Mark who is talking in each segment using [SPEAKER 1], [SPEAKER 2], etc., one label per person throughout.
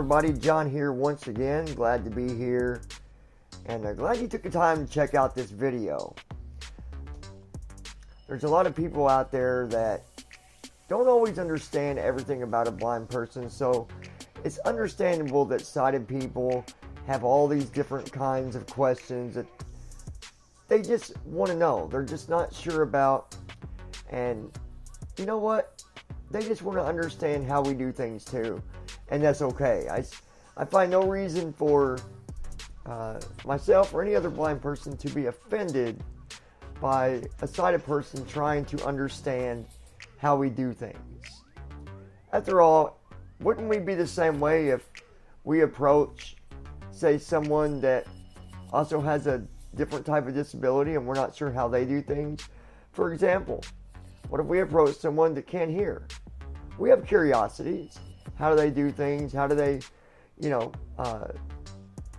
[SPEAKER 1] everybody, John here once again. Glad to be here, and glad you took the time to check out this video. There's a lot of people out there that don't always understand everything about a blind person, so it's understandable that sighted people have all these different kinds of questions that they just want to know. They're just not sure about, and you know what? They just want to understand how we do things too, and that's okay. I find no reason for myself or any other blind person to be offended by a sighted person trying to understand how we do things. After all, wouldn't we be the same way if we approach, say, someone that also has a different type of disability and we're not sure how they do things? For example, what if we approach someone that can't hear? We have curiosities. How do they do things? How do they,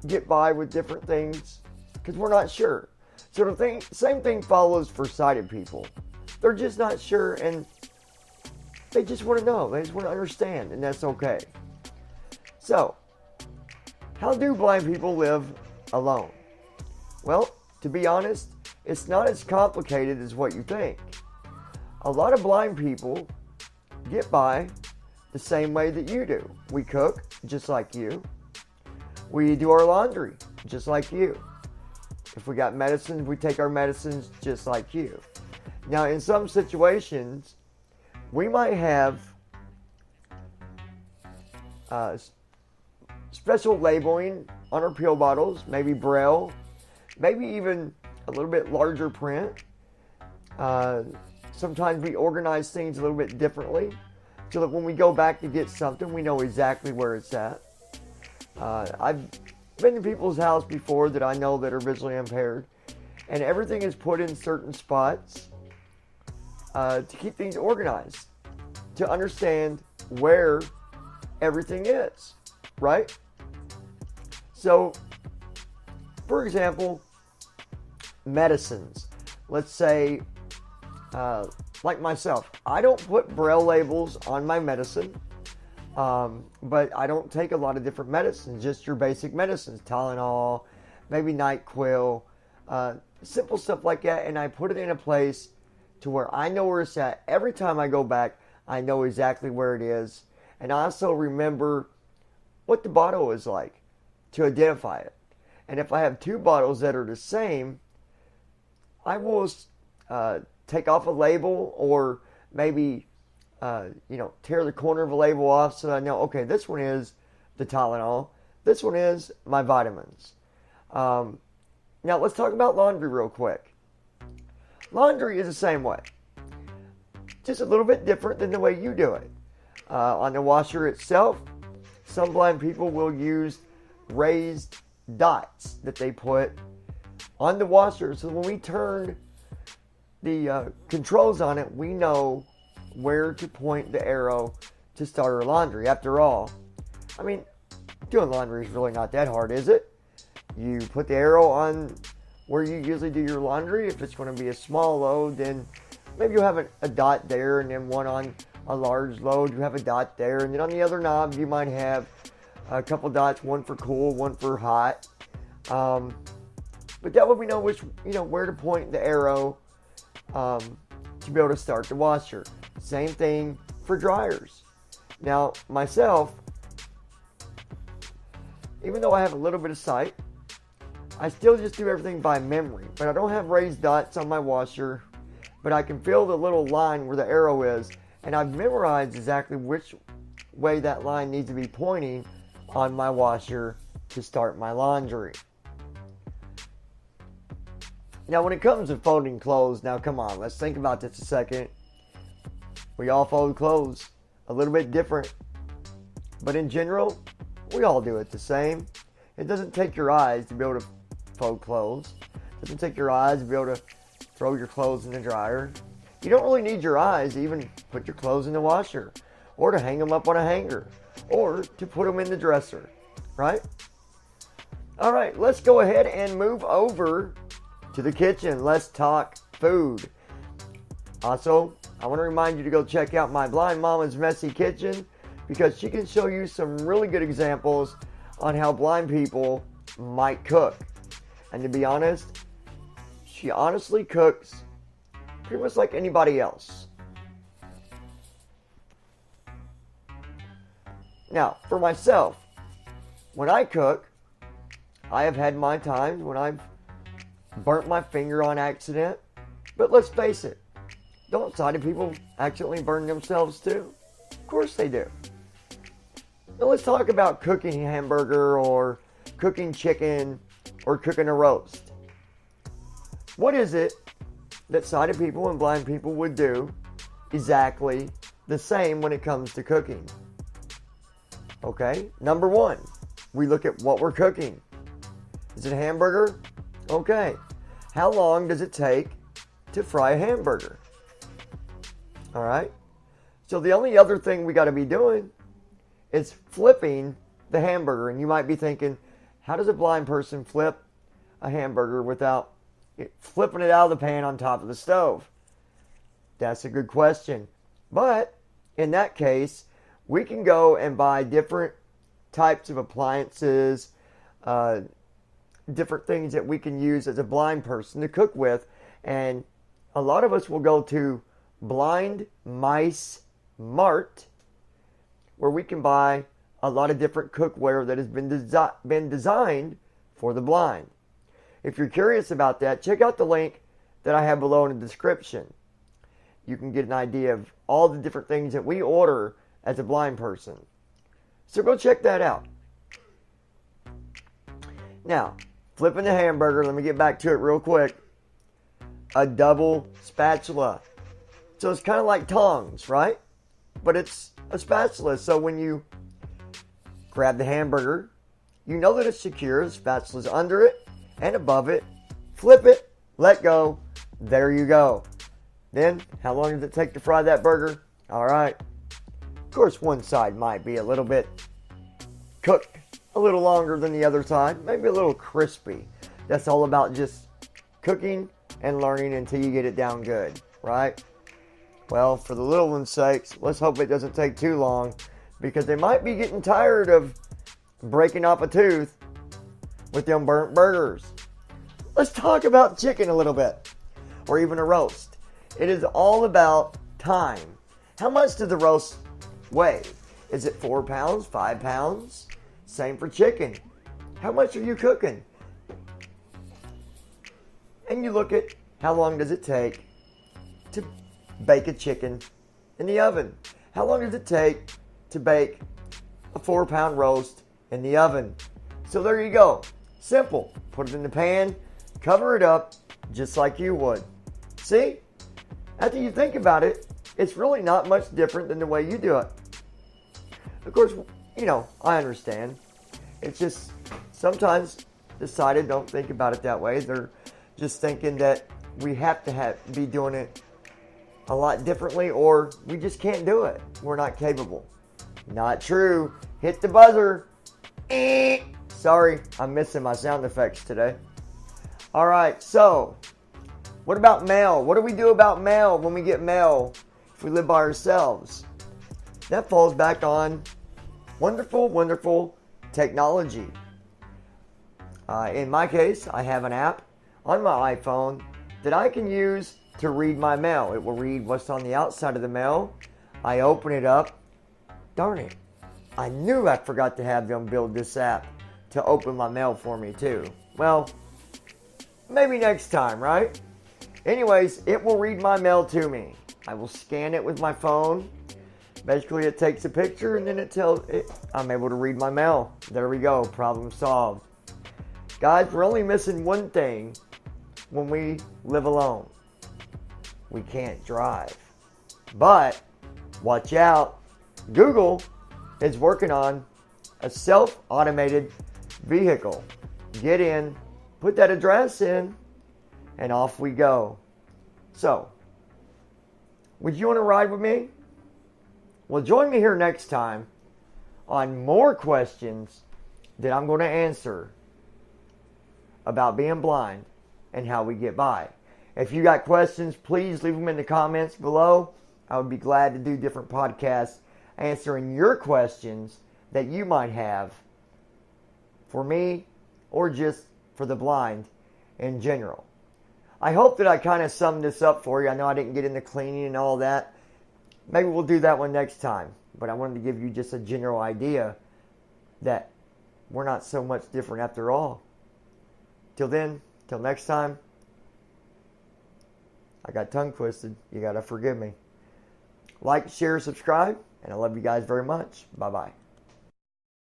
[SPEAKER 1] get by with different things? Because we're not sure. So the same thing follows for sighted people. They're just not sure, and they just want to know. They just want to understand, and that's okay. So, how do blind people live alone? Well, to be honest, it's not as complicated as what you think. A lot of blind people get by the same way that you do. We cook just like you. We do our laundry just like you. If we got medicines, we take our medicines just like you. Now, in some situations, we might have special labeling on our pill bottles, maybe Braille, maybe even a little bit larger print. Sometimes we organize things a little bit differently so that when we go back to get something, we know exactly where it's at. I've been to people's house before that I know that are visually impaired, and everything is put in certain spots to keep things organized, to understand where everything is, right? So, for example, medicines. Let's say, like myself, I don't put Braille labels on my medicine, but I don't take a lot of different medicines, just your basic medicines, Tylenol, maybe NyQuil, simple stuff like that, and I put it in a place to where I know where it's at. Every time I go back, I know exactly where it is, and I also remember what the bottle is like to identify it. And if I have two bottles that are the same, I will take off a label, or maybe tear the corner of a label off so that I know, okay, this one is the Tylenol, this one is my vitamins. Now let's talk about laundry real quick. Laundry is the same way, just a little bit different than the way you do it. On the washer itself, some blind people will use raised dots that they put on the washer, so when we turn the controls on it, we know where to point the arrow to start our laundry. After all, doing laundry is really not that hard, is it? You put the arrow on where you usually do your laundry. If it's going to be a small load, then maybe you'll have a dot there, and then one on a large load, you have a dot there, and then on the other knob, you might have a couple dots, one for cool, one for hot. But that way we know where to point the arrow to be able to start the washer. Same thing for dryers. Now, myself, even though I have a little bit of sight, I still just do everything by memory. But I don't have raised dots on my washer, but I can feel the little line where the arrow is, and I've memorized exactly which way that line needs to be pointing on my washer to start my laundry. Now, when it comes to folding clothes, now come on, let's think about this a second. We all fold clothes a little bit different, but in general, we all do it the same. It doesn't take your eyes to be able to fold clothes. It doesn't take your eyes to be able to throw your clothes in the dryer. You don't really need your eyes to even put your clothes in the washer, or to hang them up on a hanger, or to put them in the dresser, right? All right, let's go ahead and move over to the kitchen. Let's talk food. Also, I want to remind you to go check out my Blind Mama's Messy Kitchen. because she can show you some really good examples on how blind people might cook. And to be honest, she honestly cooks pretty much like anybody else. Now, for myself, when I cook, I have had my times when I've burnt my finger on accident. But let's face it, don't sighted people accidentally burn themselves too? Of course they do. Now let's talk about cooking hamburger or cooking chicken or cooking a roast. What is it that sighted people and blind people would do exactly the same when it comes to cooking? Okay, number one, we look at what we're cooking. Is it a hamburger? Okay. How long does it take to fry a hamburger? All right. So the only other thing we got to be doing is flipping the hamburger. And you might be thinking, how does a blind person flip a hamburger without flipping it out of the pan on top of the stove? That's a good question. But in that case, we can go and buy different types of appliances, different things that we can use as a blind person to cook with. And a lot of us will go to Blind Mice Mart, where we can buy a lot of different cookware that has been designed for the blind. If you're curious about that, check out the link that I have below in the description. You can get an idea of all the different things that we order as a blind person. So go check that out. Now, flipping the hamburger, let me get back to it real quick. A double spatula. So it's kind of like tongs, right? But it's a spatula. So when you grab the hamburger, you know that it's secure. The spatula's under it and above it. Flip it, let go. There you go. Then, how long does it take to fry that burger? All right. Of course, one side might be a little bit cooked a little longer than the other side. Maybe a little crispy. That's all about just cooking and learning until you get it down good, right? Well, for the little ones' sakes, let's hope it doesn't take too long, because they might be getting tired of breaking off a tooth with them burnt burgers. Let's talk about chicken a little bit, or even a roast. It is all about time. How much does the roast weigh? Is it 4 pounds, 5 pounds? Same for chicken. How much are you cooking? And you look at how long does it take to bake a chicken in the oven? How long does it take to bake a 4-pound roast in the oven? So there you go. Simple. Put it in the pan, cover it up just like you would. See? After you think about it, it's really not much different than the way you do it. Of course, I understand. It's just sometimes decided don't think about it that way. They're just thinking that we have to be doing it a lot differently, or we just can't do it. We're not capable. Not true. Hit the buzzer. Sorry, I'm missing my sound effects today. All right, so what about mail? What do we do about mail when we get mail if we live by ourselves? That falls back on wonderful, wonderful technology. In my case, I have an app on my iPhone that I can use to read my mail. It will read what's on the outside of the mail. I open it up. Darn it. I knew I forgot to have them build this app to open my mail for me too. Well, maybe next time, right? Anyways, it will read my mail to me. I will scan it with my phone. Basically, it takes a picture and then it tells it I'm able to read my mail. There we go. Problem solved. Guys, we're only missing one thing when we live alone. We can't drive. But watch out. Google is working on a self-automated vehicle. Get in, put that address in, and off we go. So, would you want to ride with me? Well, join me here next time on more questions that I'm going to answer about being blind and how we get by. If you got questions, please leave them in the comments below. I would be glad to do different podcasts answering your questions that you might have for me or just for the blind in general. I hope that I kind of summed this up for you. I know I didn't get into cleaning and all that. Maybe we'll do that one next time. But I wanted to give you just a general idea that we're not so much different after all. Till then, till next time, I got tongue twisted. You got to forgive me. Like, share, subscribe, and I love you guys very much. Bye-bye.